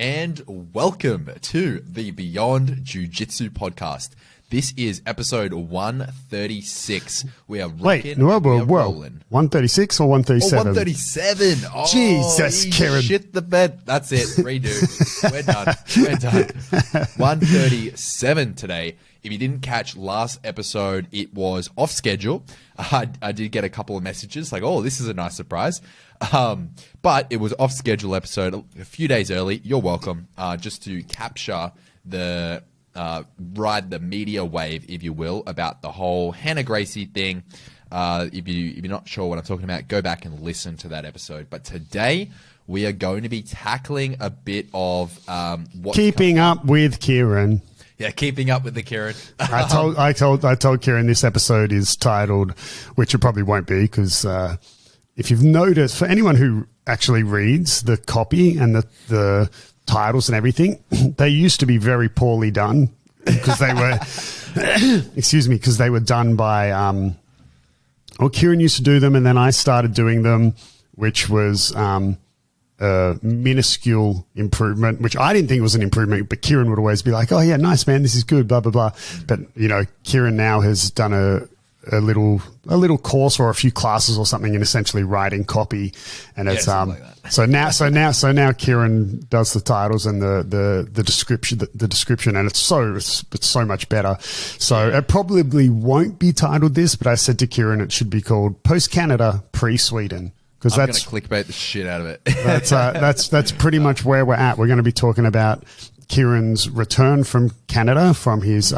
and welcome to the Beyond Jiu-Jitsu podcast. This is episode 136. We are rocking. Whoa. Rolling. 136 or 137? Oh, 137. Oh, Jesus, Kieren. Shit the bed. That's it. Redo. We're done. 137 today. If you didn't catch last episode, it was off schedule. I did get a couple of messages like, oh, this is a nice surprise. But it was off schedule episode a few days early. You're welcome. Just to capture the ride the media wave, if you will, about the whole Hannah Gracie thing. If you're not sure what I'm talking about, go back and listen to that episode. But today we are going to be tackling a bit of keeping up with Kieren. Yeah, keeping up with the Kieren. I told Kieren this episode is titled, which it probably won't be, because if you've noticed, for anyone who actually reads the copy and the titles and everything, they used to be very poorly done because they were, because they were done by, Kieren used to do them and then I started doing them, which was a minuscule improvement, which I didn't think was an improvement, but Kieren would always be like, oh yeah, nice man, this is good, blah, blah, blah. But, you know, Kieren now has done a little course or a few classes or something in essentially writing copy, and it's like so now Kieren does the titles and the description, and it's so much better. So it probably won't be titled this, but I said to Kieren it should be called Post Canada, Pre Sweden. Because that's going to clickbait the shit out of it. that's pretty much where we're at. We're going to be talking about Kieren's return from Canada from his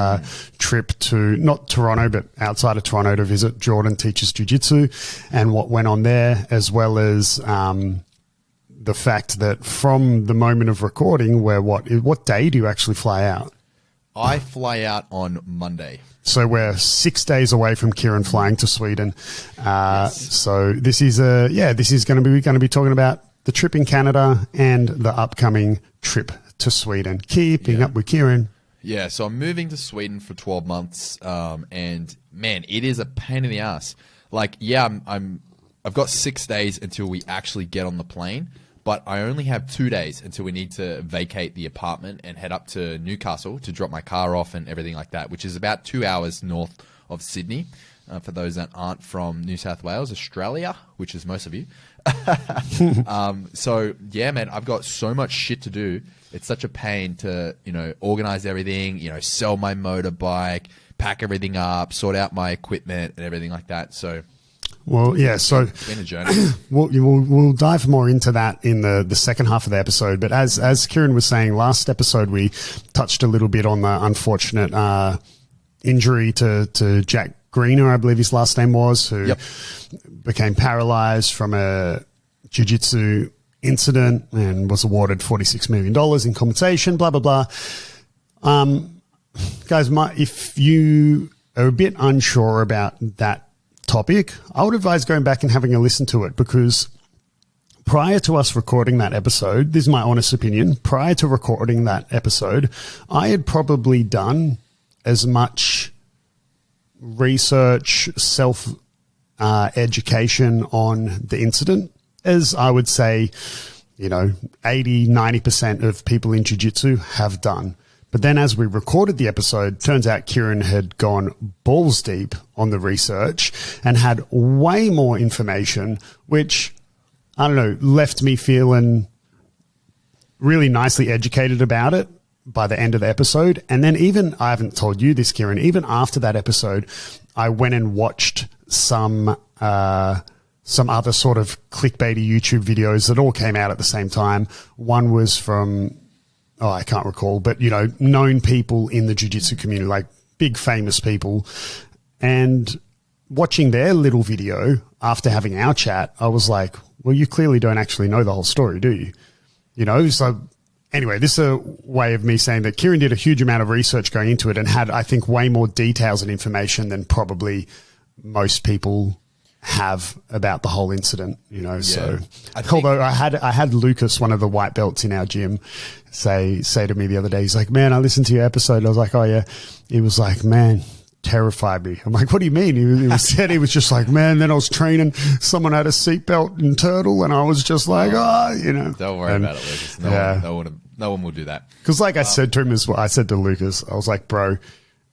trip to not Toronto, but outside of Toronto to visit Jordan Teaches Jiujitsu and what went on there, as well as the fact that from the moment of recording, what day do you actually fly out? I fly out on Monday. So we're 6 days away from Kieren flying to Sweden. Yes. So this is going to be talking about the trip in Canada and the upcoming trip to Sweden. Keeping up with Kieren. Yeah, so I'm moving to Sweden for 12 months, and man, it is a pain in the ass. Like, yeah, I've got 6 days until we actually get on the plane, but I only have 2 days until we need to vacate the apartment and head up to Newcastle to drop my car off and everything like that, which is about 2 hours north of Sydney. For those that aren't from New South Wales, Australia, which is most of you. So yeah, man, I've got so much shit to do. It's such a pain to, organize everything, sell my motorbike, pack everything up, sort out my equipment and everything like that. So, well, yeah, so it's been a journey. We'll dive more into that in the second half of the episode. But as Kieren was saying, last episode we touched a little bit on the unfortunate injury to Jack Greener, I believe his last name was, who became paralyzed from a jiu-jitsu incident and was awarded $46 million in compensation, blah, blah, blah. Guys, if you are a bit unsure about that topic, I would advise going back and having a listen to it, because prior to us recording that episode, this is my honest opinion, prior to recording that episode, I had probably done as much research, education on the incident as I would say, 80, 90% of people in jiu-jitsu have done. But then as we recorded the episode, turns out Kieren had gone balls deep on the research and had way more information, which, I don't know, left me feeling really nicely educated about it by the end of the episode. And then even, I haven't told you this, Kieren, even after that episode, I went and watched some other sort of clickbaity YouTube videos that all came out at the same time. One was from, I can't recall, but, known people in the jiu-jitsu community, like big famous people. And watching their little video after having our chat, I was like, well, you clearly don't actually know the whole story, do you? So anyway, this is a way of me saying that Kieren did a huge amount of research going into it and had, I think, way more details and information than probably most people have about the whole incident, So although I had Lucas, one of the white belts in our gym, say to me the other day, he's like, man, I listened to your episode. I was like, oh yeah. He was like, man, terrified me. I'm like, what do you mean? He was just like, man, then I was training, someone had a seatbelt and turtle, and I was just like, Don't worry about it, Lucas. No No one will do that. Because like I said to him as well, I said to Lucas, I was like, bro,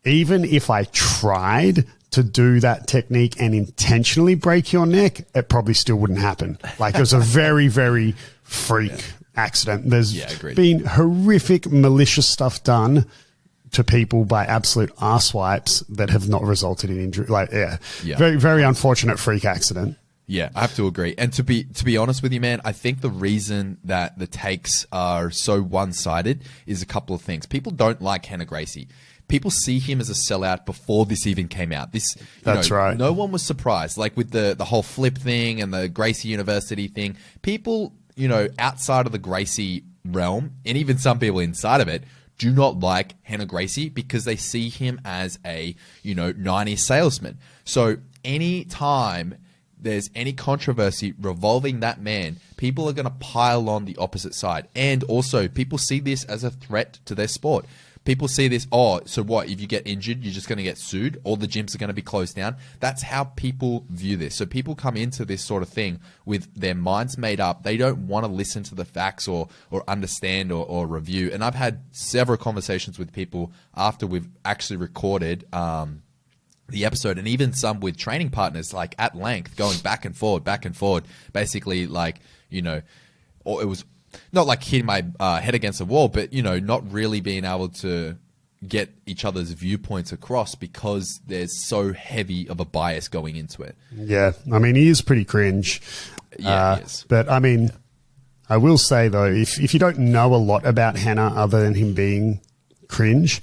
even if I tried to do that technique and intentionally break your neck, it probably still wouldn't happen. Like, it was a very, very freak accident. There's been horrific, malicious stuff done to people by absolute arse-wipes that have not resulted in injury. Like, very, very unfortunate freak accident. Yeah, I have to agree. And to be honest with you, man, I think the reason that the takes are so one-sided is a couple of things. People don't like Hannah Gracie. People see him as a sellout before this even came out. That's right. No one was surprised. Like with the whole flip thing and the Gracie University thing, people, outside of the Gracie realm, and even some people inside of it, do not like Hannah Gracie because they see him as a, 90s salesman. So anytime there's any controversy revolving that man, people are going to pile on the opposite side. And also, people see this as a threat to their sport. People see this, so what, if you get injured, you're just going to get sued? All the gyms are going to be closed down? That's how people view this. So people come into this sort of thing with their minds made up. They don't want to listen to the facts or understand or review. And I've had several conversations with people after we've actually recorded the episode, and even some with training partners, like at length, going back and forward, basically like, or it was not like hitting my head against the wall, but, not really being able to get each other's viewpoints across because there's so heavy of a bias going into it. Yeah. I mean, he is pretty cringe. Yeah, he is. But I mean, I will say though, if you don't know a lot about Hannah other than him being cringe,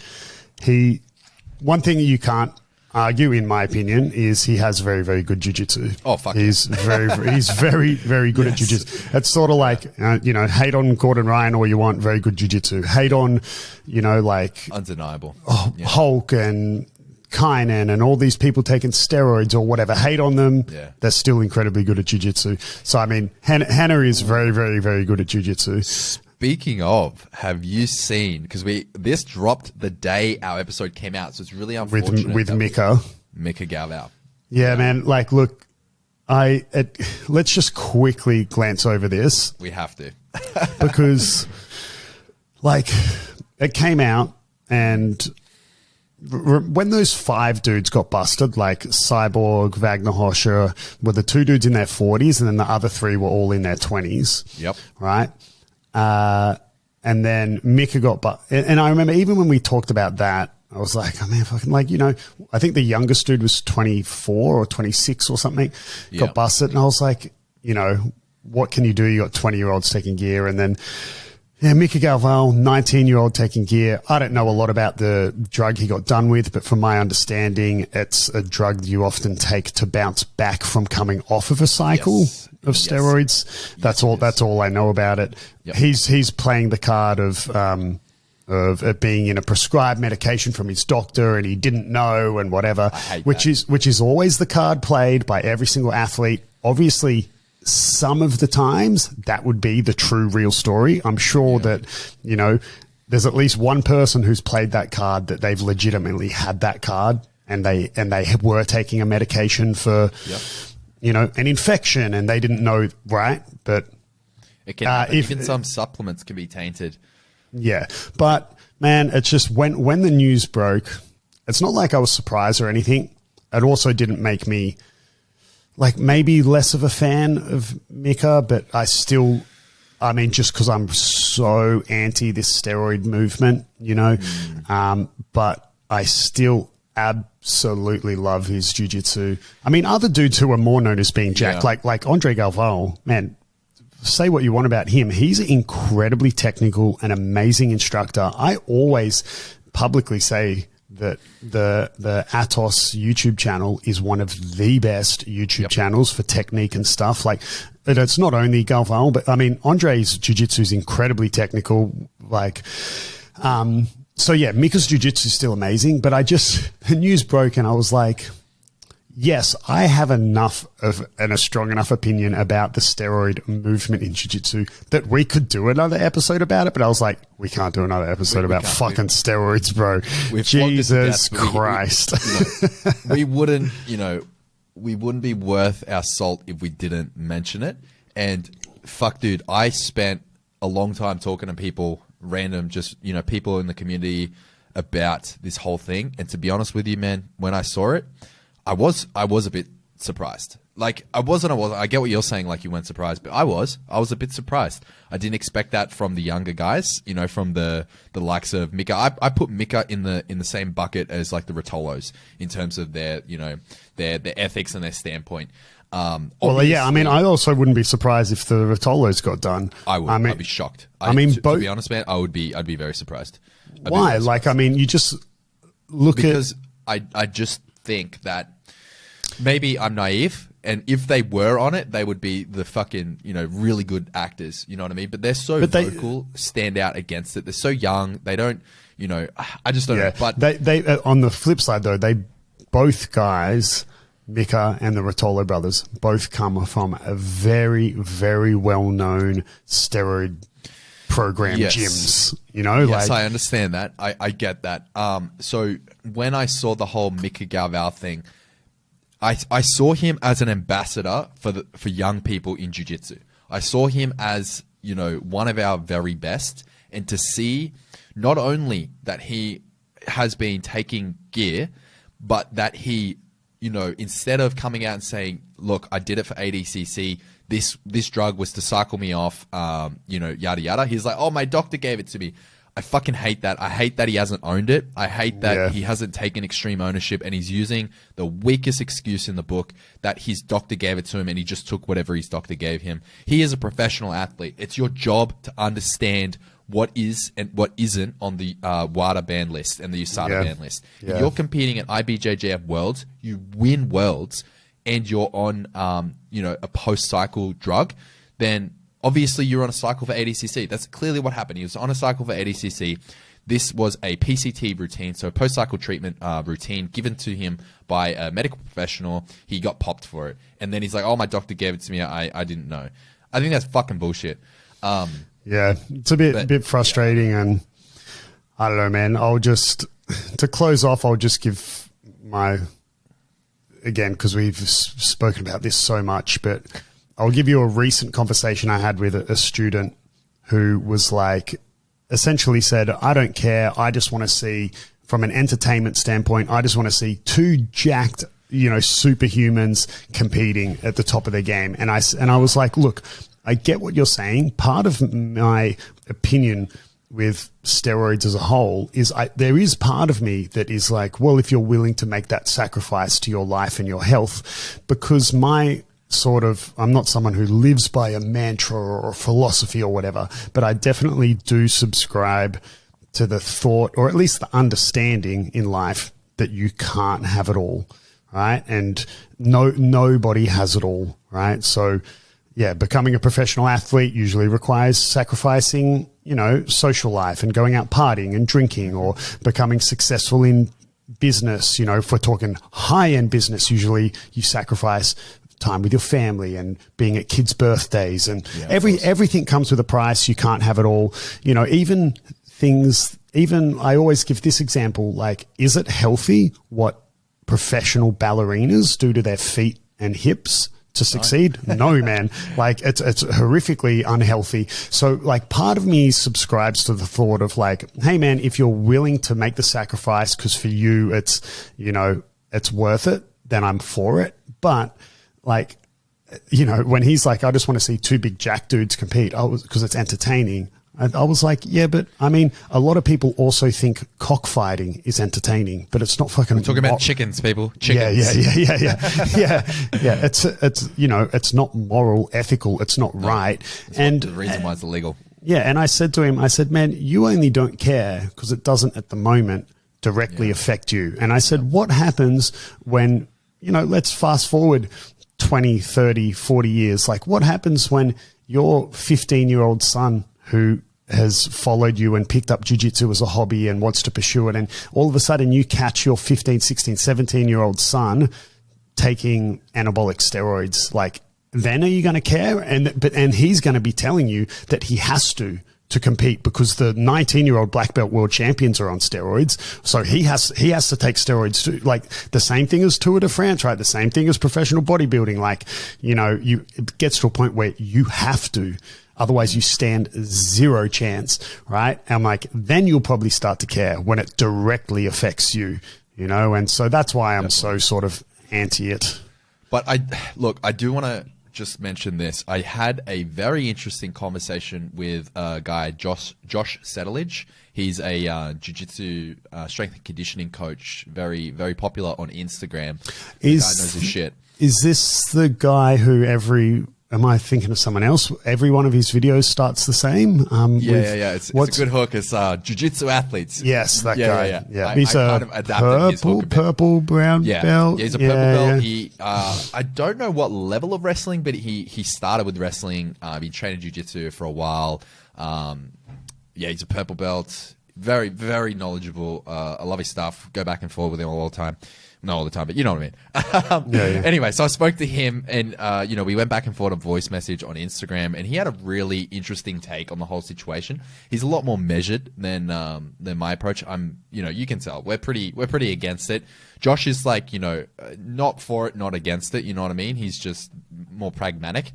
one thing you can't argue, in my opinion, is he has very, very good jiu-jitsu. Oh, fuck. He's very, very good at jiu-jitsu. It's sort of like, hate on Gordon Ryan all you want, very good jiu-jitsu. Hate on, like... Undeniable. Hulk and Kynan and all these people taking steroids or whatever. Hate on them. Yeah. They're still incredibly good at jiu-jitsu. So, I mean, Hannah is very, very, very good at jiu-jitsu. Speaking of, have you seen, because this dropped the day our episode came out, so it's really unfortunate. With Mica Galvao. Yeah, man. Like, look, let's just quickly glance over this. We have to. Because, like, it came out, and when those 5 dudes got busted, like Cyborg, Wagner Hoscher, were the 2 dudes in their 40s, and then the other 3 were all in their 20s. Yep. Right? And then Mica and I remember even when we talked about that, I was like, oh man, fucking, like, I think the youngest dude was 24 or 26 or something, got busted. And I was like, what can you do? You got 20-year-olds taking gear. And then, Mica Galvao, 19-year-old taking gear. I don't know a lot about the drug he got done with, but from my understanding, it's a drug you often take to bounce back from coming off of a cycle of steroids. That's all I know about it. Yep. He's playing the card of it being in a prescribed medication from his doctor and he didn't know and whatever, which is always the card played by every single athlete. Obviously, some of the times that would be the true real story. I'm sure that, there's at least one person who's played that card that they've legitimately had that card and they were taking a medication for, an infection and they didn't know, right? But it can happen. Even some supplements can be tainted. Yeah. But man, it's just when the news broke, it's not like I was surprised or anything. It also didn't make me like maybe less of a fan of Mica, but just because I'm so anti this steroid movement, but I still absolutely love his jiu-jitsu. I mean, other dudes who are more known as being jacked, like Andre Galvao, man, say what you want about him. He's incredibly technical, an amazing instructor. I always publicly say that the Atos YouTube channel is one of the best YouTube channels for technique and stuff. Like, it's not only Galvao, but I mean, Andre's jiu-jitsu is incredibly technical. Like, so yeah, Mica's jiu-jitsu is still amazing, but the news broke and I was like, yes, I have enough of a strong enough opinion about the steroid movement in jiu-jitsu that we could do another episode about it. But I was like, we can't do another episode about fucking steroids, bro. Jesus Christ. We wouldn't, we wouldn't be worth our salt if we didn't mention it. And fuck, dude, I spent a long time talking to people random, just, you know, people in the community about this whole thing. And to be honest with you, man, when I saw it, I was a bit surprised. Like, I wasn't. I get what you're saying, like you weren't surprised, but I was a bit surprised. I didn't expect that from the younger guys, you know, from the likes of Mica. I put Mica in the same bucket as like the Rotolos in terms of their, you know, their ethics and their standpoint. Well, yeah, I mean, I also wouldn't be surprised if the Rotolos got done. I would. I'd be shocked. To be honest, man, I'd be very surprised. Why? Like, I mean, you just look because I just think that maybe I'm naive, and if they were on it, they would be the fucking, you know, really good actors. You know what I mean? But they're so vocal, stand out against it. They're so young. They don't, you know, I just don't know. But they on the flip side, though, they both guys, Mica and the Rotolo brothers, both come from a very, very well-known steroid program gyms, you know? Yes, I understand that. I get that. So when I saw the whole Mica Galvao thing, I saw him as an ambassador for young people in jiu-jitsu. I saw him as, you know, one of our very best, and to see not only that he has been taking gear, but that he, you know, instead of coming out and saying, look, I did it for ADCC, this drug was to cycle me off, you know, yada yada, he's like, oh, my doctor gave it to me. I fucking hate that. I hate that he hasn't owned it. I hate that he hasn't taken extreme ownership, and he's using the weakest excuse in the book that his doctor gave it to him and he just took whatever his doctor gave him. He is a professional athlete. It's your job to understand what is and what isn't on the WADA ban list and the USADA ban list. If you're competing at IBJJF Worlds, you win Worlds, and you're on you know, a post-cycle drug, then obviously you're on a cycle for ADCC. That's clearly what happened. He was on a cycle for ADCC. This was a PCT routine, so a post-cycle treatment routine given to him by a medical professional. He got popped for it. And then he's like, oh, my doctor gave it to me. I didn't know. I think that's fucking bullshit. Yeah, it's a bit frustrating, and I don't know, man. I'll just, to close off, I'll just give my, again, because we've spoken about this so much, but I'll give you a recent conversation I had with a student who was like, essentially said, I don't care. I just want to see, from an entertainment standpoint, I just want to see two jacked, you know, superhumans competing at the top of their game. And I was like, look, I get what you're saying. Part of my opinion with steroids as a whole is there is part of me that is like, well, if you're willing to make that sacrifice to your life and your health, because I'm not someone who lives by a mantra or a philosophy or whatever, but I definitely do subscribe to the thought, or at least the understanding in life, that you can't have it all, right? And nobody has it all, right? So yeah, becoming a professional athlete usually requires sacrificing, you know, social life and going out partying and drinking, or becoming successful in business. You know, if we're talking high-end business, usually you sacrifice time with your family and being at kids' birthdays, and everything comes with a price. You can't have it all. You know, even I always give this example, like, is it healthy what professional ballerinas do to their feet and hips to succeed? No, man. Like, it's horrifically unhealthy. So like, part of me subscribes to the thought of like, hey man, if you're willing to make the sacrifice because for you it's, you know, it's worth it, then I'm for it. But like, you know, when he's like, I just want to see two big jack dudes compete, because it's entertaining. I was like, yeah, but I mean, a lot of people also think cockfighting is entertaining, but it's not fucking. We're talking about chickens, people. Chickens. Yeah. It's you know, it's not moral, ethical. It's not right. And the reason why it's illegal. Yeah, and I said to him, I said, man, you only don't care because it doesn't at the moment directly affect you. And I said, what happens when, you know, let's fast forward 20, 30, 40 years. Like, what happens when your 15-year-old son who has followed you and picked up jiu-jitsu as a hobby and wants to pursue it, and all of a sudden you catch your 15, 16, 17-year-old son taking anabolic steroids? Like, then are you going to care? And he's going to be telling you that he has to compete because the 19-year-old black belt world champions are on steroids. So he has to take steroids too. Like, the same thing as Tour de France, right? The same thing as professional bodybuilding. Like, you know, it gets to a point where you have to. Otherwise, you stand zero chance, right? And I'm like, then you'll probably start to care when it directly affects you, you know? And so that's why I'm so sort of anti it. But I do want to just mention this. I had a very interesting conversation with a guy, Josh Settlage. He's a jiu-jitsu strength and conditioning coach, very, very popular on Instagram. The guy knows his shit. Is this the guy who am I thinking of someone else? Every one of his videos starts the same. Yeah. It's a good hook. It's jiu-jitsu athletes. Yes, that guy. Yeah. He's kind of adapted his hook a bit. Purple brown belt. Yeah, he's a purple belt. He, I don't know what level of wrestling, but he started with wrestling. Been training jiu-jitsu for a while. He's a purple belt. Very, very knowledgeable. I love his stuff. Go back and forth with him all the time. Not all the time, but you know what I mean. Anyway, so I spoke to him and, we went back and forth on voice message on Instagram, and he had a really interesting take on the whole situation. He's a lot more measured than my approach. You can tell we're pretty against it. Josh is like, not for it, not against it. You know what I mean? He's just more pragmatic.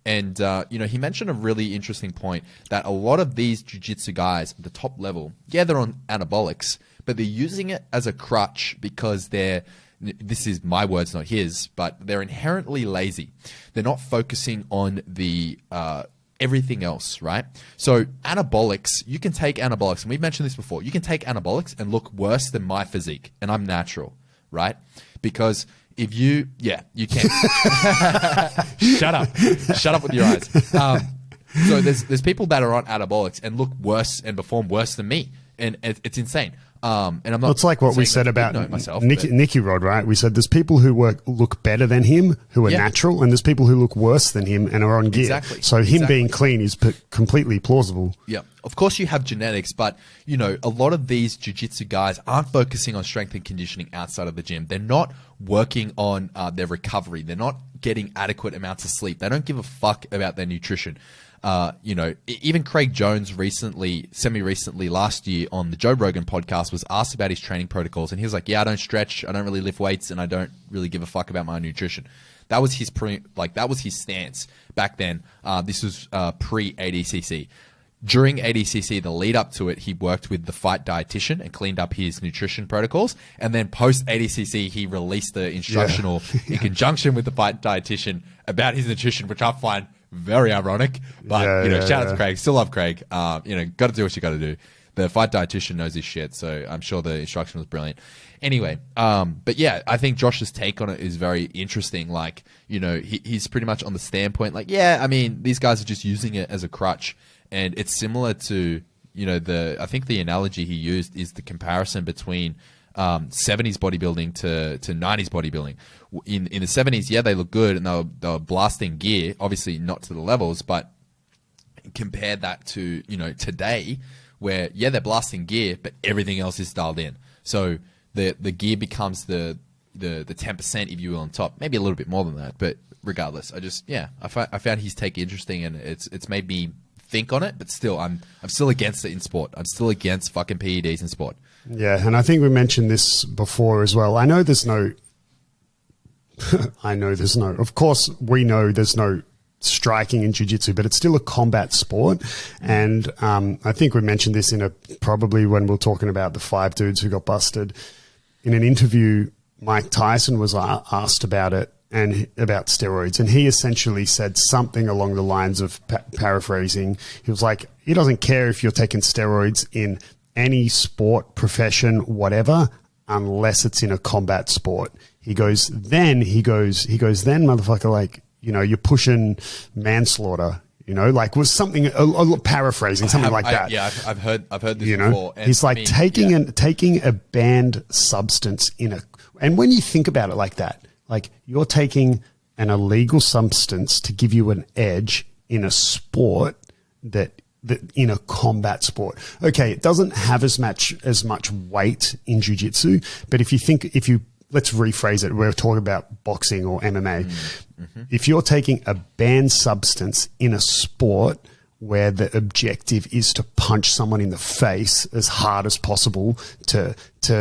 And, he mentioned a really interesting point that a lot of these jiu-jitsu guys at the top level, they're on anabolics, but they're using it as a crutch because this is my words, not his, but they're inherently lazy. They're not focusing on the everything else, right? So anabolics, you can take anabolics, and we've mentioned this before, you can take anabolics and look worse than my physique, and I'm natural, right? Because if you can. Shut up with your eyes. So there's people that are on anabolics and look worse and perform worse than me, and it's insane. And I'm not. It's like what we said about Nicky Rod, right? We said there's people who look better than him who are natural, and there's people who look worse than him and are on gear. Exactly. So him being clean is completely plausible. Yeah. Of course you have genetics, but a lot of these jiu-jitsu guys aren't focusing on strength and conditioning outside of the gym. They're not working on their recovery. They're not getting adequate amounts of sleep. They don't give a fuck about their nutrition. Even Craig Jones semi-recently last year on the Joe Rogan podcast was asked about his training protocols, and he was like, I don't stretch, I don't really lift weights, and I don't really give a fuck about my nutrition. That was his stance back then. This was pre-ADCC. During ADCC, the lead up to it, he worked with the fight dietitian and cleaned up his nutrition protocols. And then post ADCC, he released the instructional in conjunction with the fight dietitian about his nutrition, which I find very ironic. But shout out to Craig. Still love Craig. Got to do what you got to do. The fight dietitian knows his shit, so I'm sure the instruction was brilliant. Anyway, but yeah, I think Josh's take on it is very interesting. Like, he's pretty much on the standpoint, like, these guys are just using it as a crutch. And it's similar to, I think the analogy he used is the comparison between 70s bodybuilding to 90s bodybuilding. In the 70s, they look good and they were blasting gear, obviously not to the levels, but compare that to, today where, they're blasting gear, but everything else is dialed in. So the gear becomes the 10%, if you will, on top. Maybe a little bit more than that, but regardless, I found his take interesting, and it's made me think on it, but still, I'm still against it in sport. I'm still against fucking PEDs in sport. Yeah, and I think we mentioned this before as well. Of course, we know there's no striking in jiu-jitsu, but it's still a combat sport. And I think we mentioned this probably when we were talking about the 5 dudes who got busted. In an interview, Mike Tyson was asked about it, and about steroids, and he essentially said something along the lines of paraphrasing. He was like, he doesn't care if you're taking steroids in any sport, profession, whatever, unless it's in a combat sport. He goes, then motherfucker, like, you're pushing manslaughter, was something paraphrasing, something like that. Yeah, I've heard this before. And he's like taking a banned substance and when you think about it like that, like, you're taking an illegal substance to give you an edge in a sport that in a combat sport. Okay, it doesn't have as much weight in jiu-jitsu, but let's rephrase it. We're talking about boxing or MMA. Mm-hmm. If you're taking a banned substance in a sport where the objective is to punch someone in the face as hard as possible to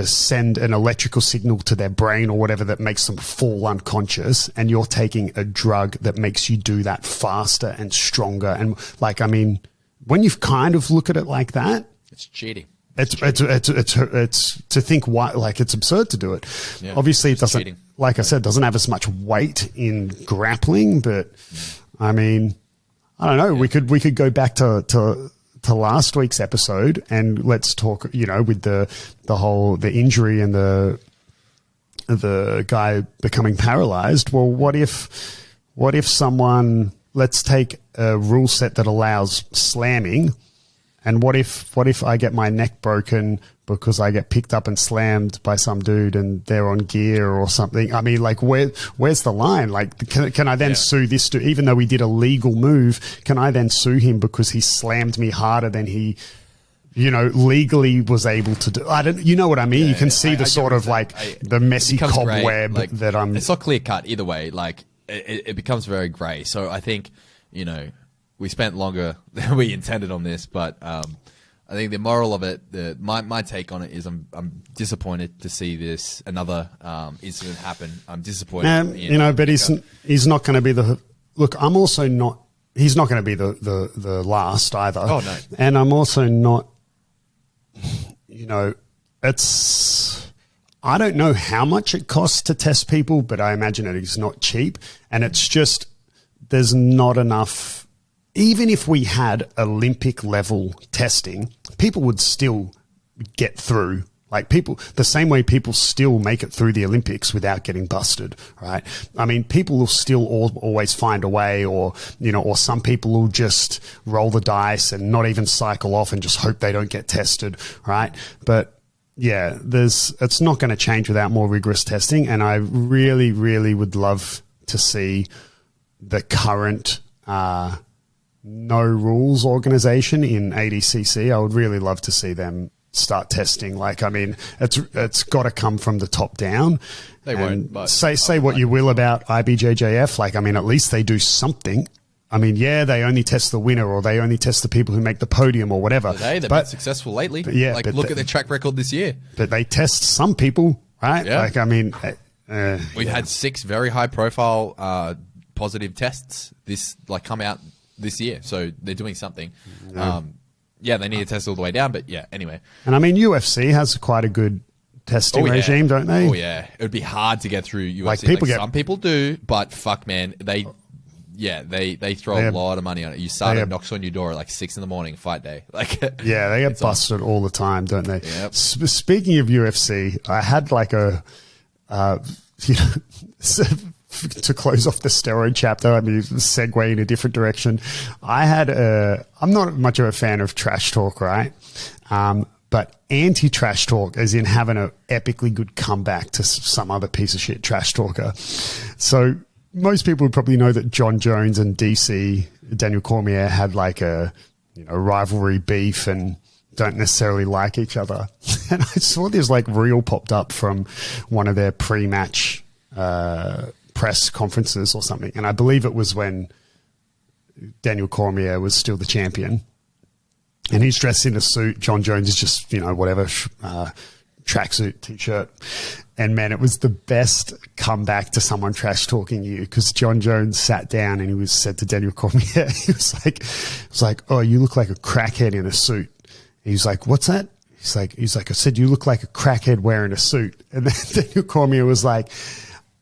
send an electrical signal to their brain or whatever that makes them fall unconscious, and you're taking a drug that makes you do that faster and stronger. And like, I mean, when you kind of look at it like that, it's cheating. It's to think why, like, it's absurd to do it. Yeah, obviously it doesn't, cheating. like I said, doesn't have as much weight in grappling, but I mean, I don't know. We could go back to last week's episode and let's talk, you know, with the injury and the guy becoming paralyzed. Well, what if someone, let's take a rule set that allows slamming, and what if I get my neck broken because I get picked up and slammed by some dude and they're on gear or something? I mean, like, where's the line? Like, can I then sue this dude, even though we did a legal move? Can I then sue him because he slammed me harder than he, you know, legally was able to do? I don't, you know what I mean? Yeah, you can see the sort of the messy cobweb that I'm. It's not clear cut either way. Like, it becomes very grey. So I think, you know, we spent longer than we intended on this, but I think the moral of it, my take on it is I'm disappointed to see this another incident happen. I'm disappointed. You know, but he's not going to be the look. I'm also not. He's not going to be the last either. Oh no. And I'm also not. You know, it's. I don't know how much it costs to test people, but I imagine it is not cheap, and it's just there's not enough. Even if we had Olympic level testing, people would still get through. Like, people, the same way people still make it through the Olympics without getting busted, right? I mean, people will still always find a way, or, you know, or some people will just roll the dice and not even cycle off and just hope they don't get tested, right? But yeah, it's not going to change without more rigorous testing. And I really, really would love to see the current, no rules organization in ADCC. I would really love to see them start testing. Like, I mean, it's got to come from the top down. They won't. But say what you will about IBJJF. Like, I mean, at least they do something. I mean, yeah, they only test the winner, or they only test the people who make the podium or whatever. They've been successful lately. Yeah, like, look at their track record this year. But they test some people, right? Yeah. Like, I mean, we've had 6 very high profile positive tests come out this year, so they're doing something. They need to test all the way down, but yeah, anyway. And I mean, UFC has quite a good testing regime, don't they? Oh yeah, it would be hard to get through UFC. Like, some people do, but fuck, man, they throw a lot of money on it. You start, it knocks on your door at like 6 a.m, fight day. Like, yeah, they get busted all the time, don't they? Yep. Speaking of UFC, I had like a, to close off the steroid chapter, I mean, segue in a different direction. I'm not much of a fan of trash talk, right? But anti-trash talk, as in having an epically good comeback to some other piece of shit trash talker. So most people would probably know that John Jones and DC, Daniel Cormier, had like a, you know, rivalry beef and don't necessarily like each other. And I saw this like reel popped up from one of their pre-match press conferences or something, and I believe it was when Daniel Cormier was still the champion, and he's dressed in a suit. John Jones is just, you know, whatever, tracksuit, t-shirt, and man, it was the best comeback to someone trash talking you, because John Jones sat down and he said to Daniel Cormier, he was like, "Oh, you look like a crackhead in a suit." He was like, "What's that?" He's like, "I said you look like a crackhead wearing a suit," and then Daniel Cormier was like,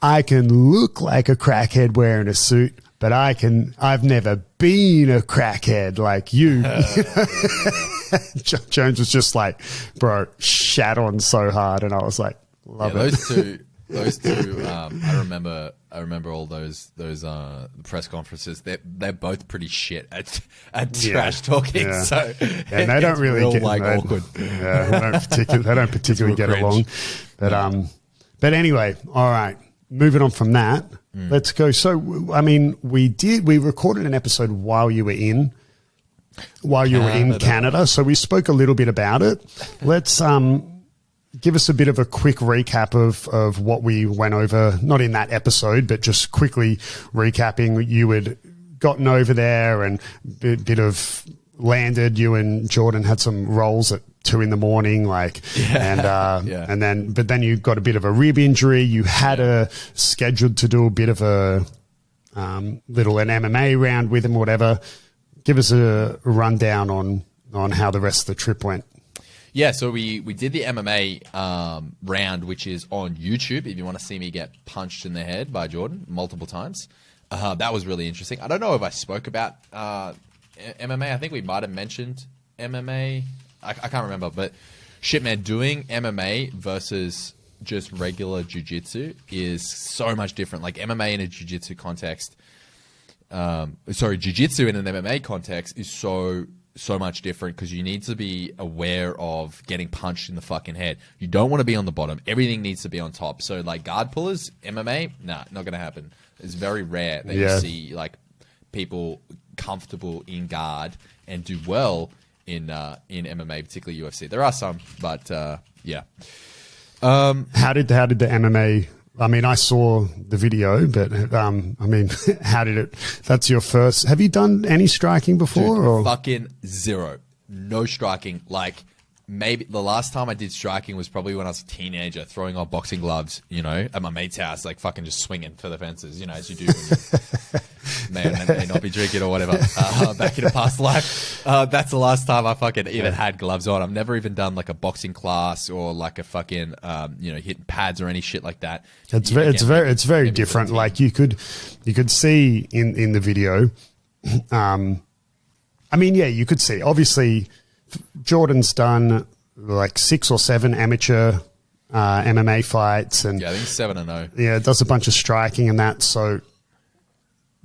"I can look like a crackhead wearing a suit, but I've never been a crackhead like you." Jones was just like, bro, shat on so hard. And I was like, love it. Those two, I remember all those press conferences. They're both pretty shit at trash talking. Yeah. So and they don't really get awkward. Yeah, they don't particularly get along. But anyway, all right. Moving on from that, let's go. So, I mean, we recorded an episode while you were in Canada. So we spoke a little bit about it. Let's give us a bit of a quick recap of what we went over, not in that episode, but just quickly recapping. You had gotten over there and bit of landed. You and Jordan had some rolls at 2 a.m, but then you got a bit of a rib injury. You had scheduled to do a bit of an MMA round with him or whatever. Give us a rundown on how the rest of the trip went. Yeah, so we did the MMA round, which is on YouTube if you want to see me get punched in the head by Jordan multiple times. That was really interesting. I don't know if I spoke about MMA. I think we might have mentioned MMA. I can't remember. But shit, man, doing MMA versus just regular jiu-jitsu is so much different. Like MMA in a jiu-jitsu context, jiu-jitsu in an MMA context is so much different because you need to be aware of getting punched in the fucking head. You don't want to be on the bottom. Everything needs to be on top. So like guard pullers, MMA, nah, not going to happen. It's very rare that you see like people comfortable in guard and do well in MMA, particularly UFC. There are some, but yeah. How did the MMA? I mean, I saw the video, but I mean, how did it? That's your first. Have you done any striking before? Dude, or fucking zero, no striking. Like maybe the last time I did striking was probably when I was a teenager, throwing on boxing gloves, at my mate's house, like fucking just swinging for the fences, as you do. When you may not be drinking or whatever. Back in a past life, that's the last time I fucking even had gloves on. I've never even done like a boxing class or like a fucking hitting pads or any shit like that. It's very different. Like you could see in the video. I mean, yeah, you could see obviously. Jordan's done like 6 or 7 amateur MMA fights, and I think 7-0. Yeah, does a bunch of striking and that. So,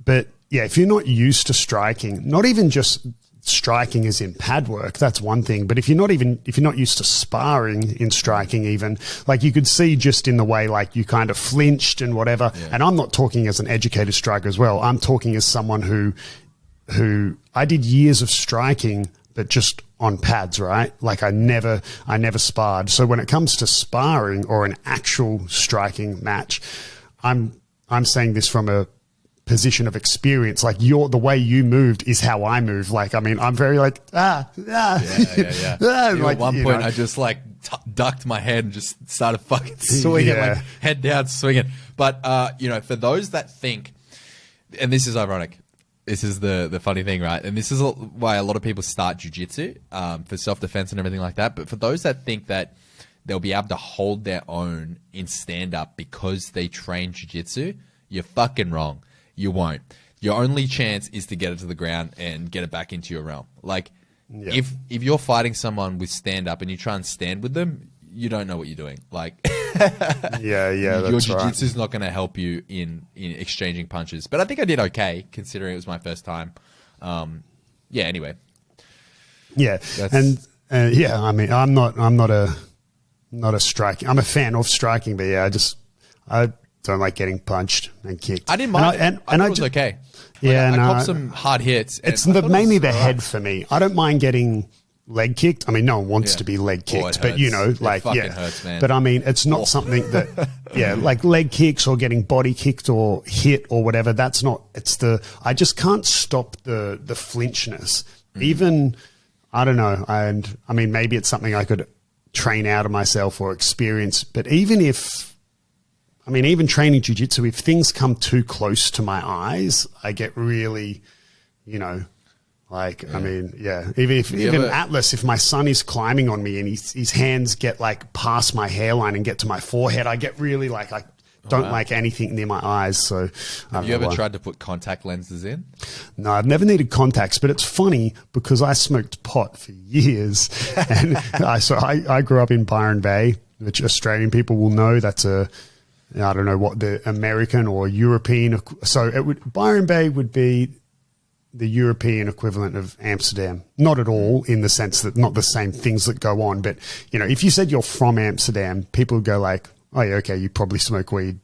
but yeah, if you're not used to striking, not even just striking as in pad work, that's one thing. But if you're not used to sparring in striking, even like you could see just in the way like you kind of flinched and whatever. Yeah. And I'm not talking as an educated striker as well. I'm talking as someone who I did years of striking, but just on pads, right? Like I never sparred. So when it comes to sparring or an actual striking match, I'm saying this from a position of experience. Like the way you moved is how I move. Like, I mean, I'm very like, Yeah. Like, at one point I just like ducked my head and just started fucking swinging, like head down swinging. But, for those that think, and this is ironic, this is the funny thing, right? And this is why a lot of people start jiu-jitsu for self-defense and everything like that. But for those that think that they'll be able to hold their own in stand-up because they train jiu-jitsu, you're fucking wrong. You won't. Your only chance is to get it to the ground and get it back into your realm. Like, if you're fighting someone with stand-up and you try and stand with them, you don't know what you're doing. Like, your jiu-jitsu is not going to help you in exchanging punches. But I think I did okay considering it was my first time. Anyway. Yeah, I mean, I'm not a striking. I'm a fan of striking, but yeah, I don't like getting punched and kicked. I didn't mind. I was okay. Yeah, I caught some hard hits. It's mainly the head for me. I don't mind getting leg kicked. I mean, no one wants to be leg kicked, but hurts, man. But I mean, it's not something that, like leg kicks or getting body kicked or hit or whatever. That's not. I just can't stop the flinchness. Even I don't know. And I mean, maybe it's something I could train out of myself or experience. But even training jiu-jitsu, if things come too close to my eyes, I get really, I mean, even Atlas, if my son is climbing on me and his hands get like past my hairline and get to my forehead, I get really like, I don't like anything near my eyes. So have you ever tried to put contact lenses in? No, I've never needed contacts, but it's funny because I smoked pot for years. And I grew up in Byron Bay, which Australian people will know. That's I don't know what the American or European. So Byron Bay would be the European equivalent of Amsterdam. Not at all in the sense that not the same things that go on. But, if you said you're from Amsterdam, people would go like, oh, yeah, okay, you probably smoke weed.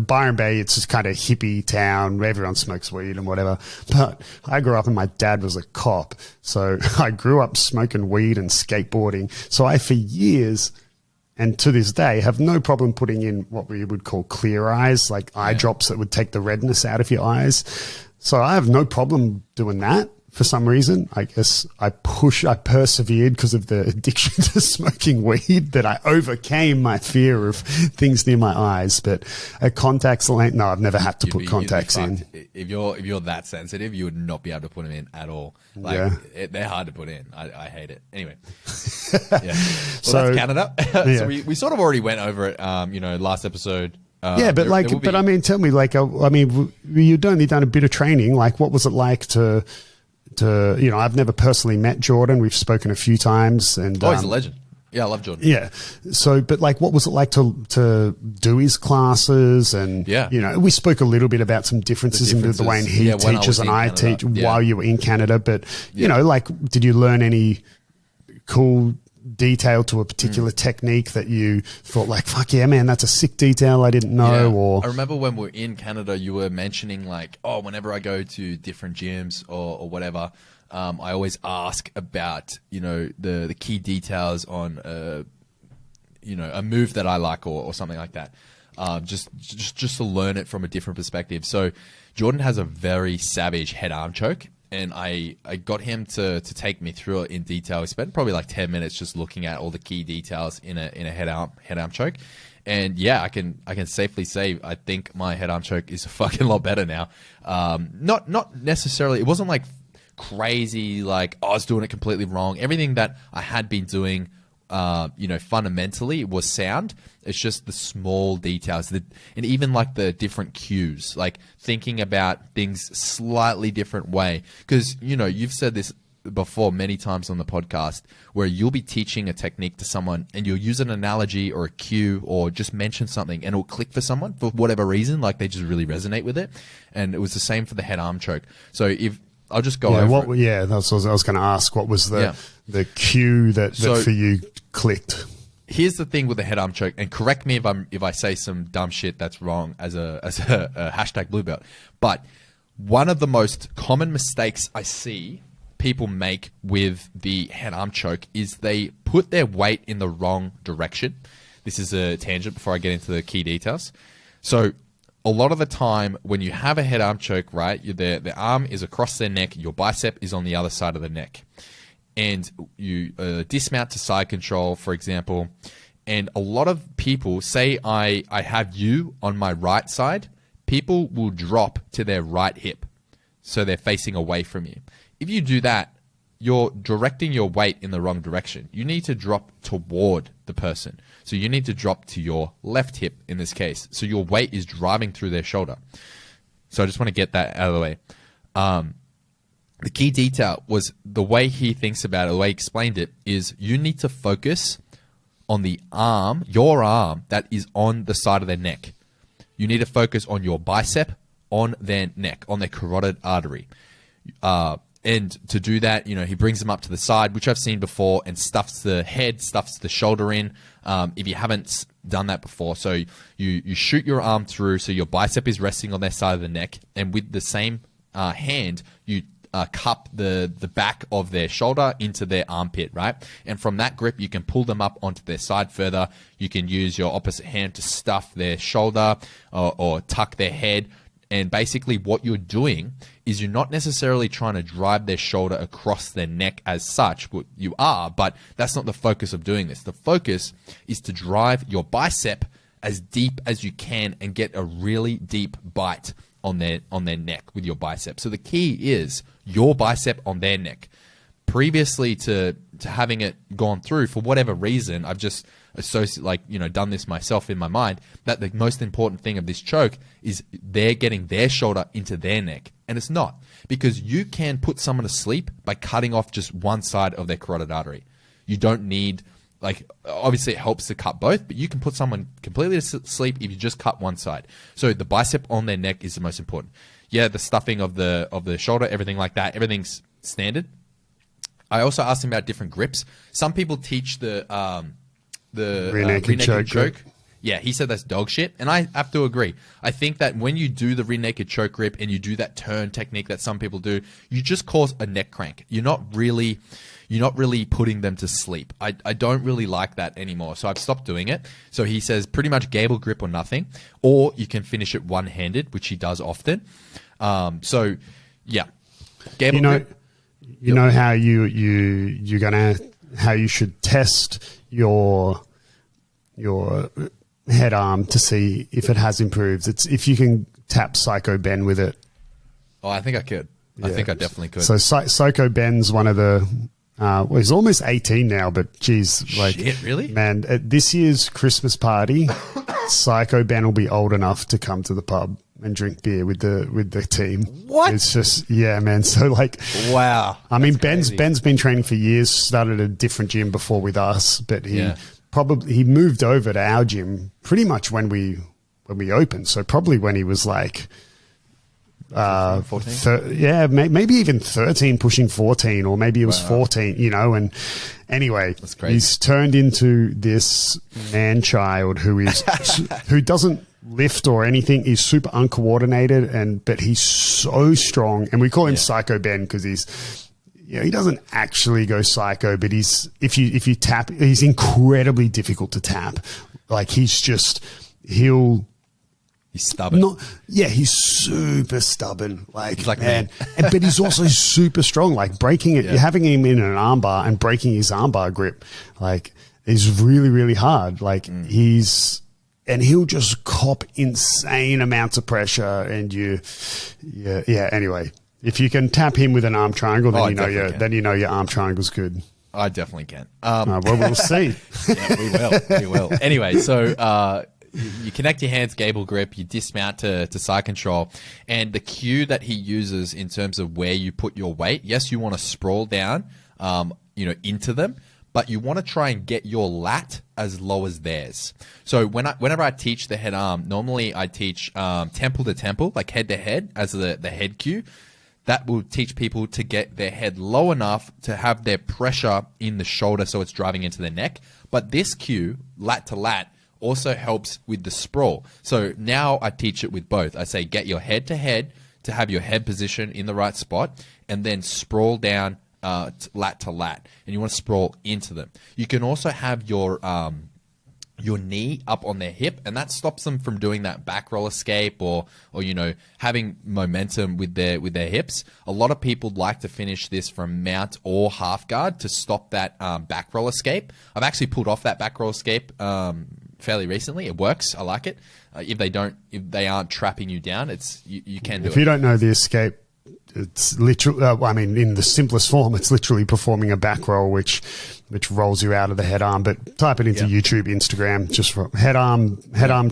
Byron Bay, it's just kind of hippie town. Everyone smokes weed and whatever. But I grew up and my dad was a cop. So I grew up smoking weed and skateboarding. So I, for years, and to this day, have no problem putting in what we would call clear eyes, like eye drops that would take the redness out of your eyes. So I have no problem doing that for some reason. I guess I persevered because of the addiction to smoking weed, that I overcame my fear of things near my eyes. But a contacts lens, no, I've never had to put contacts in. If you're that sensitive, you would not be able to put them in at all. Like, Yeah. they're hard to put in. I hate it. Anyway. Yeah. Well, So- that's Canada. Yeah. So we sort of already went over it, last episode. Yeah, but I mean, tell me, like, I mean, you'd only done a bit of training. Like, what was it like to, I've never personally met Jordan. We've spoken a few times, and he's a legend. Yeah, I love Jordan. yeah. So, but like, what was it like to do his classes? And Yeah. we spoke a little bit about some differences in the way he when I teaches was and in I Canada. teach Yeah. while you were in Canada. But like, did you learn any cool detail to a particular technique that you thought like, fuck yeah, man, that's a sick detail I didn't know? Yeah. Or I remember when we were in Canada, you were mentioning like, whenever I go to different gyms or whatever, I always ask about, the key details on, a move that I like or something like that. Just to learn it from a different perspective. So Jordan has a very savage head arm choke. And I got him to take me through it in detail. We spent probably like 10 minutes just looking at all the key details in a head arm choke. And yeah, I can safely say I think my head arm choke is a fucking lot better now. Not necessarily. It wasn't like crazy, like I was doing it completely wrong. Everything that I had been doing, fundamentally was sound. It's just the small details and even like the different cues, like thinking about things slightly different way. Because, you've said this before many times on the podcast where you'll be teaching a technique to someone and you'll use an analogy or a cue or just mention something and it'll click for someone for whatever reason, like they just really resonate with it. And it was the same for the head arm choke. So if I'll just go over it. That's what I was going to ask. What was the cue that for you clicked? Here's the thing with the head arm choke, and correct me if I say some dumb shit that's wrong as a hashtag blue belt. But one of the most common mistakes I see people make with the head arm choke is they put their weight in the wrong direction. This is a tangent before I get into the key details. So a lot of the time when you have a head arm choke, right, the arm is across their neck, your bicep is on the other side of the neck. And you dismount to side control, for example, and a lot of people say I have you on my right side, people will drop to their right hip, so they're facing away from you. If you do that, you're directing your weight in the wrong direction. You need to drop toward the person. So you need to drop to your left hip in this case. So your weight is driving through their shoulder. So I just want to get that out of the way. The key detail was the way he thinks about it, the way he explained it, is you need to focus on the arm, your arm, that is on the side of their neck. You need to focus on your bicep, on their neck, on their carotid artery. And to do that, he brings them up to the side, which I've seen before, and stuffs the head, stuffs the shoulder in. If you haven't done that before, so you shoot your arm through, so your bicep is resting on their side of the neck, and with the same hand, you cup the back of their shoulder into their armpit, right? And from that grip, you can pull them up onto their side further. You can use your opposite hand to stuff their shoulder or tuck their head. And basically what you're doing is you're not necessarily trying to drive their shoulder across their neck as such. Well, you are, but that's not the focus of doing this. The focus is to drive your bicep as deep as you can and get a really deep bite on their neck with your bicep. So the key is your bicep on their neck. Previously to having it gone through, for whatever reason, I've just done this myself in my mind, that the most important thing of this choke is they're getting their shoulder into their neck. And it's not, because you can put someone to sleep by cutting off just one side of their carotid artery. You don't need, obviously it helps to cut both, but you can put someone completely to sleep if you just cut one side. So the bicep on their neck is the most important. Yeah, the stuffing of the shoulder, everything like that, everything's standard. I also asked him about different grips. Some people teach the rear naked choke. Yeah, he said that's dog shit, and I have to agree. I think that when you do the rear naked choke grip and you do that turn technique that some people do, you just cause a neck crank. You're not really putting them to sleep. I don't really like that anymore, so I've stopped doing it. So he says pretty much gable grip or nothing, or you can finish it one-handed, which he does often. You Gable know how how you should test your head arm to see if it has improved. It's if you can tap Psycho Ben with it. Oh, I think I could. I think I definitely could. So Psycho Ben's one of the. Well, he's almost 18 now, but geez, like, shit, really? Man, at this year's Christmas party, Psycho Ben will be old enough to come to the pub and drink beer with the team. What? It's just, yeah, man. So like, wow. I mean, Ben's been training for years. Started a different gym before with us, but he moved over to our gym pretty much when we opened. So probably when he was like. 14? Maybe even 13, pushing 14, or maybe it was 14, and anyway, he's turned into this man-child who doesn't lift or anything. He's super uncoordinated, but he's so strong, and we call him Psycho Ben because he doesn't actually go psycho, but if you tap, he's incredibly difficult to tap. Like he's stubborn. He's super stubborn. Like man, but he's also super strong. Like breaking it, having him in an armbar and breaking his armbar grip, like is really, really hard. Like he'll just cop insane amounts of pressure, and Anyway, if you can tap him with an arm triangle, then you know your arm triangle's good. I definitely can. Well, we'll see. Yeah, we will. Anyway, so. You connect your hands, Gable grip, you dismount to side control, and the cue that he uses in terms of where you put your weight, yes, you want to sprawl down, into them, but you want to try and get your lat as low as theirs. So whenever I teach the head arm, normally I teach temple to temple, like head to head as the head cue. That will teach people to get their head low enough to have their pressure in the shoulder so it's driving into the neck. But this cue, lat to lat, also helps with the sprawl. So now I teach it with both. I say get your head to head to have your head position in the right spot, and then sprawl down lat to lat, and you want to sprawl into them. You can also have your knee up on their hip, and that stops them from doing that back roll escape or having momentum with their hips. A lot of people like to finish this from mount or half guard to stop that back roll escape. I've actually pulled off that back roll escape fairly recently. It works. I like it. If they aren't trapping you down, you can do it. If you don't know the escape, it's literally, in the simplest form, it's literally performing a back roll, which rolls you out of the head arm. But type it into YouTube, Instagram, just for head arm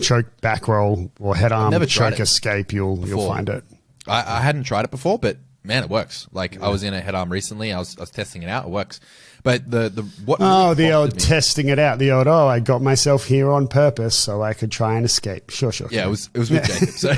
choke back roll or head arm choke escape. You'll find it. I hadn't tried it before, but man, it works. Like I was in a head arm recently. I was testing it out. It works. But the old testing it out. The old, I got myself here on purpose so I could try and escape. Sure. Yeah, it was with Jacob. So,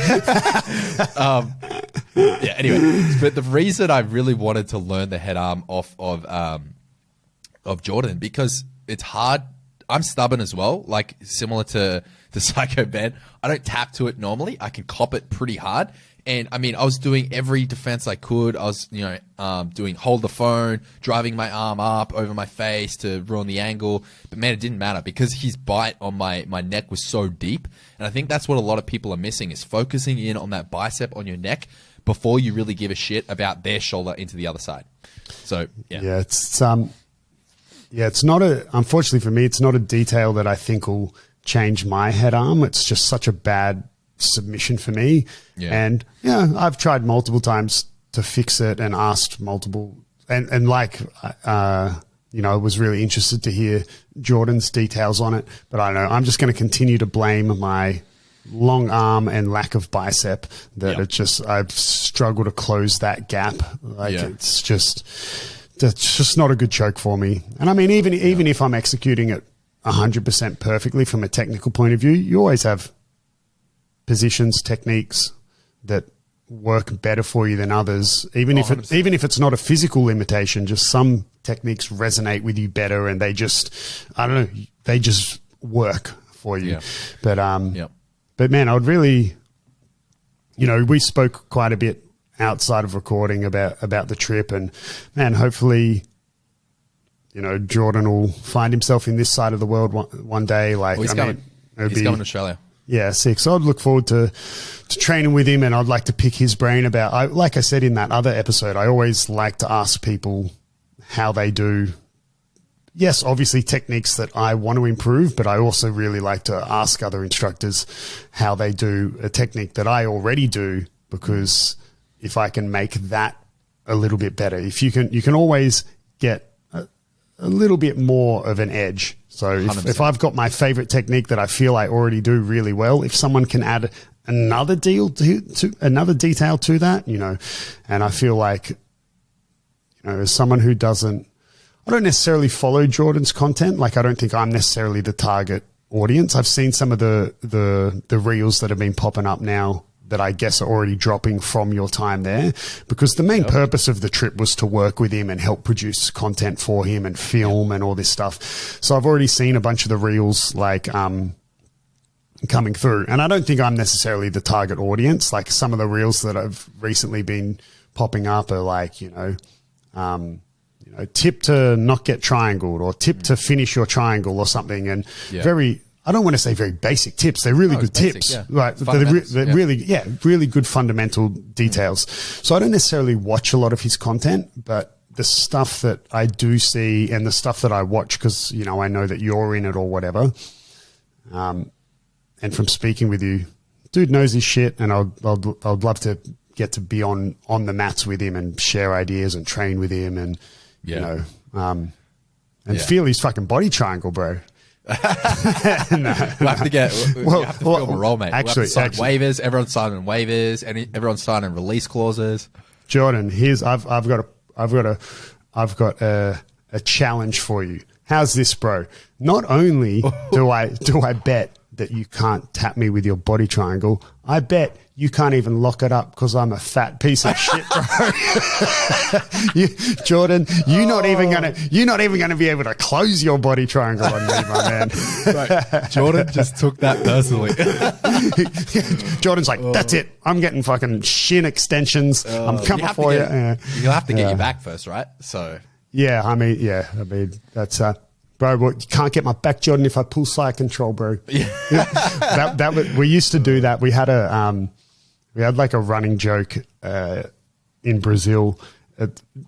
anyway, but the reason I really wanted to learn the head arm off of Jordan, because it's hard. I'm stubborn as well, like similar to Psycho Ben. I don't tap to it normally. I can cop it pretty hard. And I was doing every defense I could. I was, doing hold the phone, driving my arm up over my face to ruin the angle. But man, it didn't matter because his bite on my neck was so deep. And I think that's what a lot of people are missing, is focusing in on that bicep on your neck before you really give a shit about their shoulder into the other side. So, yeah. Yeah, it's not unfortunately for me, it's not a detail that I think will change my head arm. It's just such a bad submission for me. And I've tried multiple times to fix it and asked multiple and I was really interested to hear Jordan's details on it, but I don't know, I'm just going to continue to blame my long arm and lack of bicep that I've struggled to close that gap. That's just not a good choke for me. And even if I'm executing it 100% perfectly from a technical point of view, you always have positions, techniques that work better for you than others. Even if it's not a physical limitation, just some techniques resonate with you better, and they just work for you. Yeah. But man, I would really, we spoke quite a bit outside of recording about the trip, and man, hopefully, Jordan will find himself in this side of the world one day. Like, he's coming to Australia. Yeah, sick. So I'd look forward to training with him, and I'd like to pick his brain about, like I said in that other episode, I always like to ask people how they do. Yes, obviously techniques that I want to improve, but I also really like to ask other instructors how they do a technique that I already do, because if I can make that a little bit better, you can always get a little bit more of an edge. So if I've got my favorite technique that I feel I already do really well, if someone can add another detail to that, and I feel like, as someone who I don't necessarily follow Jordan's content. Like, I don't think I'm necessarily the target audience. I've seen some of the reels that have been popping up now that I guess are already dropping from your time there, because the main purpose of the trip was to work with him and help produce content for him and film and all this stuff. So I've already seen a bunch of the reels like coming through, and I don't think I'm necessarily the target audience. Like, some of the reels that have recently been popping up are like, tip to not get triangled, or tip to finish your triangle, or something. And I don't want to say very basic tips. They're really good tips. Yeah. Right. They're really good fundamental details. So I don't necessarily watch a lot of his content, but the stuff that I do see and the stuff that I watch, because, I know that you're in it or whatever. And from speaking with you, dude knows his shit, and I'd love to get to be on the mats with him and share ideas and train with him, and, feel his fucking body triangle, bro. We'll have to film a role, mate. Actually, sign waivers. Everyone's signing waivers, and everyone's signing release clauses. Jordan, I've got a challenge for you. How's this, bro? Not only do I bet that you can't tap me with your body triangle, I bet you can't even lock it up because I'm a fat piece of shit, bro. Jordan, you're not even gonna be able to close your body triangle on me, my man. Right. Jordan just took that personally. Jordan's like, that's it. I'm getting fucking shin extensions. I'm coming for you. You'll have to get your back first, right? So I mean that's bro, well, you can't get my back, Jordan, if I pull side control, bro. Yeah. We used to do that. We had like a running joke in Brazil.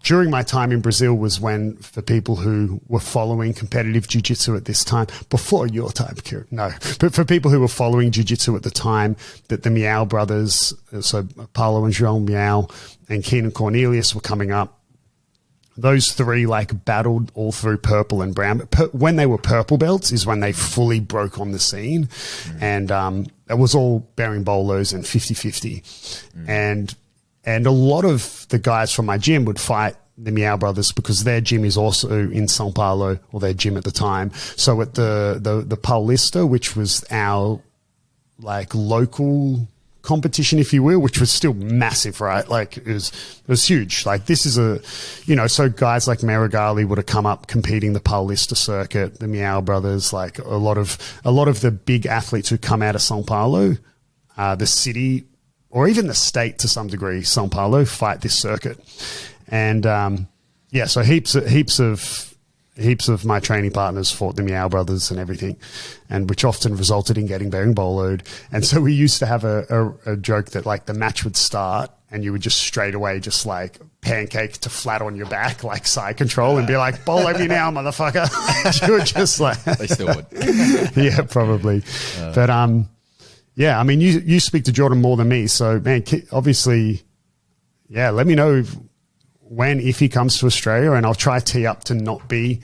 During my time in Brazil was when, for people who were following competitive jiu-jitsu at this time, before your time, Kieren, no, but for people who were following jiu-jitsu at the time, that the Meow brothers, so Paulo and João Meow and Keenan Cornelius were coming up. Those three like battled all through purple and brown. When they were purple belts is when they fully broke on the scene. And it was all bearing bolos and 50-50. And a lot of the guys from my gym would fight the Meow brothers because their gym is also in São Paulo, or their gym at the time. So at the Paulista, which was our like local competition, if you will, which was still massive, right? Like it was huge. Like this is so guys like Marigali would have come up competing the Paulista circuit, the Meow brothers, like a lot of the big athletes who come out of São Paulo, the city, or even the state to some degree, São Paulo, fight this circuit. And so heaps of my training partners fought the Meow brothers and everything, and which often resulted in getting bearing boloed. And so we used to have a joke that like the match would start and you would just straight away just like pancake to flat on your back, like side control, and be like, bolo me now, motherfucker. You were just like, they still would. Yeah, probably. But I mean, you speak to Jordan more than me. So man, obviously, let me know if he comes to Australia, and I'll try tee up to not be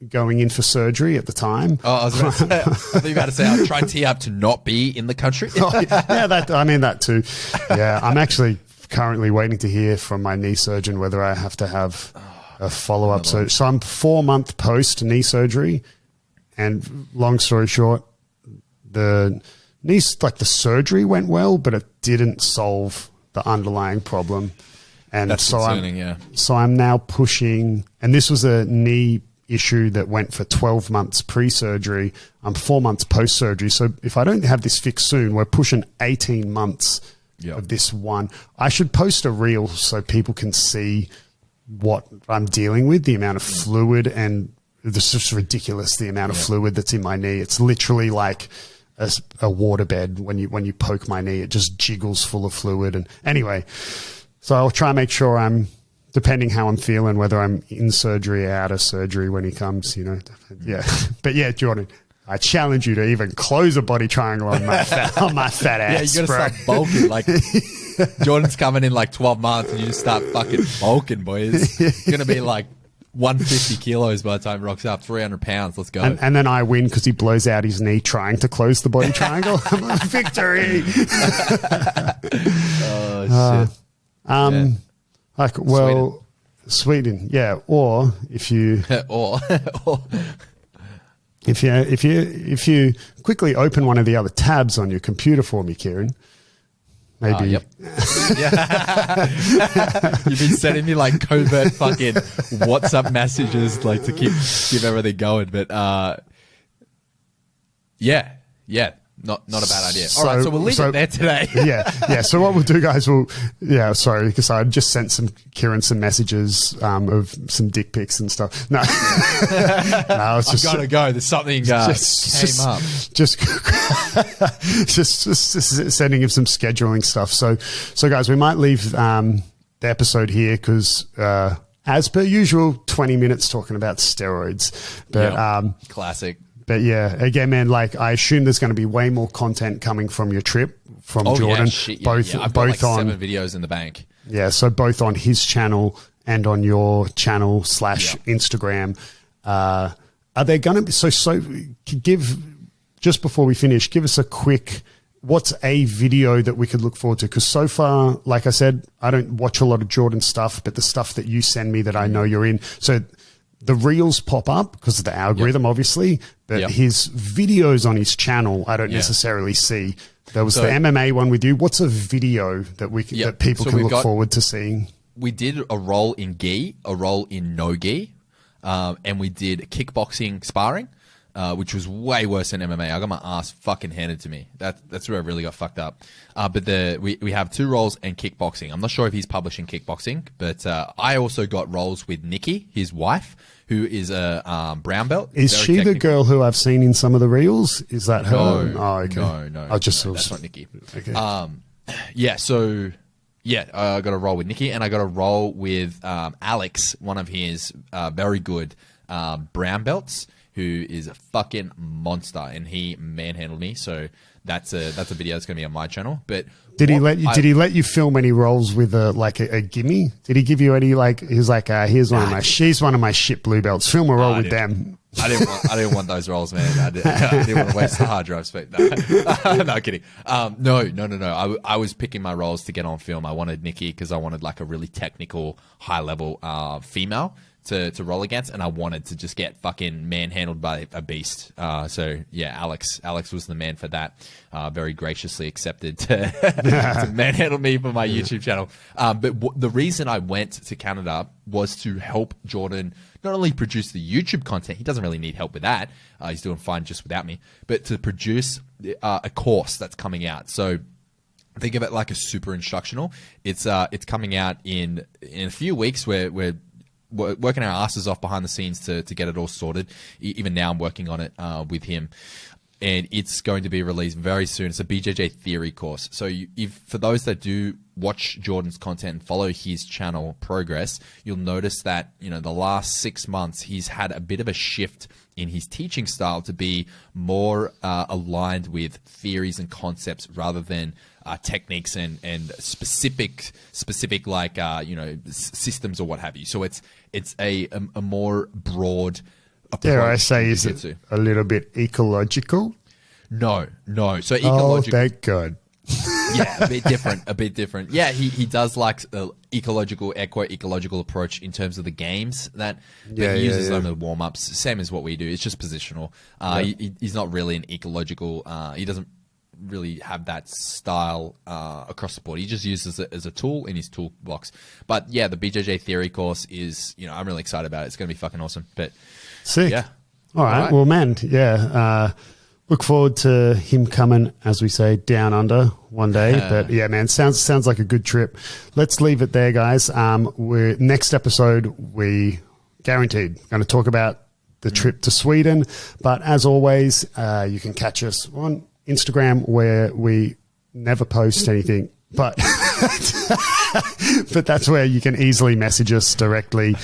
going in for surgery at the time. Oh, I was about to say, I thought you were about to say, I'll try tee up to not be in the country. That too. Yeah, I'm actually currently waiting to hear from my knee surgeon whether I have to have a follow-up. So I'm 4-month post knee surgery, and long story short, the surgery went well, but it didn't solve the underlying problem. And that's concerning, So I'm now pushing, and this was a knee issue that went for 12 months pre-surgery. I'm 4 months post-surgery. So if I don't have this fixed soon, we're pushing 18 months of this one. I should post a reel so people can see what I'm dealing with, the amount of fluid, and it's just ridiculous, the amount of fluid that's in my knee. It's literally like a waterbed when you poke my knee. It just jiggles full of fluid. And anyway, so I'll try and make sure I'm, depending how I'm feeling, whether I'm in surgery or out of surgery when he comes, Yeah. But yeah, Jordan, I challenge you to even close a body triangle on my fat ass. Yeah, you gotta start bulking. Like Jordan's coming in like 12 months and you just start fucking bulking, boys. It's gonna be like 150 kilos by the time it rocks up, 300 pounds. Let's go. And then I win because he blows out his knee trying to close the body triangle. I'm like, victory. Oh shit. Yeah. Like, well, Sweden, yeah. Or if you, if you quickly open one of the other tabs on your computer for me, Kieren. Maybe. Yep. Yeah. You've been sending me like covert fucking WhatsApp messages like to keep everything going. But yeah. Not a bad idea. All right, so we'll leave it there today. Yeah. So what we'll do, guys, because I just sent Kieren some messages of some dick pics and stuff. No, it's just I've got to go. There's something came up. Just sending him some scheduling stuff. So guys, we might leave the episode here because, as per usual, 20 minutes talking about steroids. But classic. But yeah, again, man, like I assume there's going to be way more content coming from your trip from Jordan. Both I've got like 7 videos in the bank. Yeah, so both on his channel and on your channel / Instagram. Are they going to be so? Give just before we finish, give us a quick. What's a video that we could look forward to? Because so far, like I said, I don't watch a lot of Jordan stuff, but the stuff that you send me that I know you're in. So the reels pop up because of the algorithm, obviously, but his videos on his channel, I don't necessarily see. There was the MMA one with you. What's a video that that people can look forward to seeing? We did a roll in gi, a roll in no gi, and we did kickboxing sparring, which was way worse than MMA. I got my ass fucking handed to me. That's where I really got fucked up. But we have 2 rolls and kickboxing. I'm not sure if he's publishing kickboxing, but I also got rolls with Nikki, his wife, who is a brown belt. Is she technical. The girl who I've seen in some of the reels? Is that her? No. Oh, okay. No. That's not Nikki. Okay. I got a roll with Nikki, and I got a roll with Alex, one of his very good brown belts, who is a fucking monster, and he manhandled me. So that's a video that's going to be on my channel. But did he let you film any rolls with a gimme? Did he give you any he's like here's she's one of my shit blue belts. Film a roll with them. I didn't want those rolls, man. I didn't want to waste the hard drive space. No kidding. No. I was picking my rolls to get on film. I wanted Nikki because I wanted like a really technical, high level female to roll against, and I wanted to just get fucking manhandled by a beast. So yeah, Alex was the man for that. Very graciously accepted to manhandle me for my YouTube channel. But the reason I went to Canada was to help Jordan not only produce the YouTube content. He doesn't really need help with that. He's doing fine just without me. But to produce a course that's coming out. So think of it like a super instructional. It's coming out in a few weeks. We're working our asses off behind the scenes to get it all sorted. Even now I'm working on it with him. And it's going to be released very soon. It's a BJJ theory course. So for those that do watch Jordan's content and follow his channel progress, you'll notice that, the last 6 months, he's had a bit of a shift in his teaching style to be more aligned with theories and concepts rather than techniques and specific like, systems or what have you. So it's a more broad approach. Dare I say, is it a little bit ecological? No. So ecological. Oh, thank God. Yeah, a bit different. Yeah, he does like eco-ecological approach in terms of the games but he uses them in the warm-ups, same as what we do. It's just positional. He's not really an ecological, he doesn't really have that style across the board. He just uses it as a tool in his toolbox. But yeah, the BJJ theory course is, I'm really excited about it. It's going to be fucking awesome. But sick. Yeah. All right. Well, man, look forward to him coming, as we say, down under one day. But yeah, man, sounds like a good trip. Let's leave it there, guys. Next episode, we guaranteed going to talk about the trip to Sweden. But as always, you can catch us on Instagram, where we never post anything, but but that's where you can easily message us directly.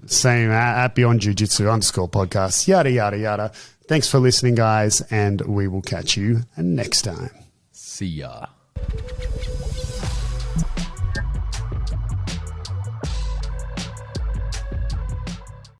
Same at Beyond Jiu-Jitsu _podcast, yada, yada, yada. Thanks for listening, guys, and we will catch you next time. See ya.